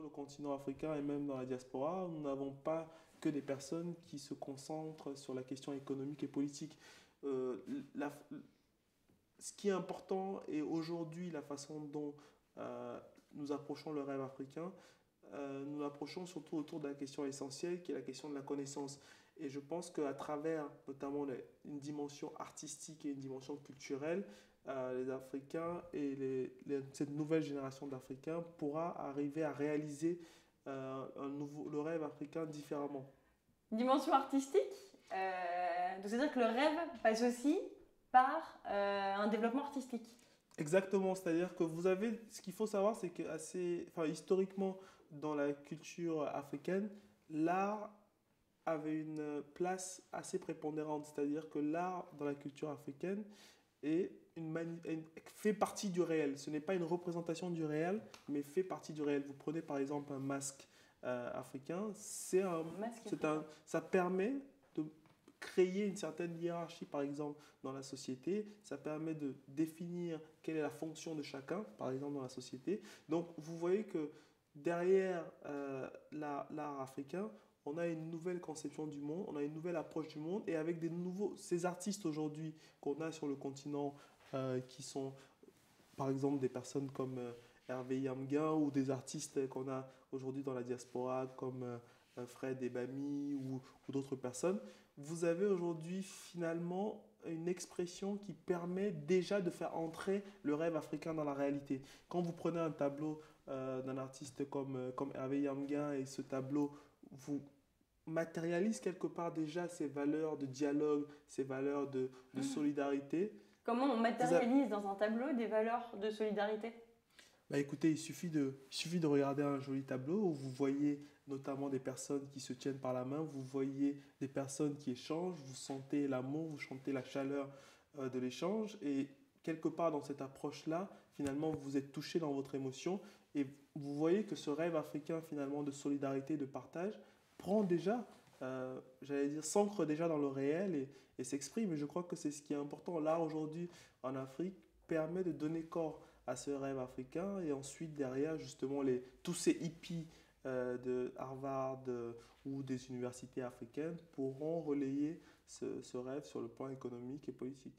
le continent africain et même dans la diaspora, nous n'avons pas que des personnes qui se concentrent sur la question économique et politique. Euh, la- Ce qui est important et aujourd'hui la façon dont euh, nous approchons le rêve africain, nous l'approchons surtout autour de la question essentielle qui est la question de la connaissance. Et je pense qu'à travers notamment une dimension artistique et une dimension culturelle, les Africains et cette nouvelle génération d'Africains pourra arriver à réaliser le rêve africain différemment. Dimension artistique, donc c'est-à-dire que le rêve passe aussi par un développement artistique. Exactement, c'est-à-dire que vous avez, ce qu'il faut savoir, c'est que enfin, historiquement, dans la culture africaine, l'art avait une place assez prépondérante, c'est-à-dire que l'art dans la culture africaine fait partie du réel. Ce n'est pas une représentation du réel, mais fait partie du réel. Vous prenez par exemple un masque africain, Masque africain. ça permet de créer une certaine hiérarchie, par exemple, dans la société. Ça permet de définir quelle est la fonction de chacun, par exemple, dans la société. Donc, vous voyez que derrière l'art africain, on a une nouvelle conception du monde, on a une nouvelle approche du monde, et avec ces artistes aujourd'hui qu'on a sur le continent, qui sont par exemple des personnes comme Hervé Yamguin ou des artistes qu'on a aujourd'hui dans la diaspora comme Fred Ebami ou d'autres personnes, vous avez aujourd'hui finalement une expression qui permet déjà de faire entrer le rêve africain dans la réalité. Quand vous prenez un tableau d'un artiste comme Hervé Yamguin et ce tableau vous matérialise quelque part déjà ces valeurs de dialogue, ces valeurs de solidarité. Comment on Vous avez- matérialise dans un tableau des valeurs de solidarité? Bah écoutez, il suffit de regarder un joli tableau où vous voyez notamment des personnes qui se tiennent par la main, vous voyez des personnes qui échangent, vous sentez l'amour, vous sentez la chaleur de l'échange et quelque part dans cette approche-là, finalement, vous êtes touché dans votre émotion et vous voyez que ce rêve africain finalement de solidarité, de partage, prend déjà, j'allais dire, s'ancre déjà dans le réel et s'exprime. Et je crois que c'est ce qui est important. L'art aujourd'hui en Afrique permet de donner corps à ce rêve africain. Et ensuite, derrière, justement, tous ces hippies de Harvard ou des universités africaines pourront relayer ce rêve sur le plan économique et politique.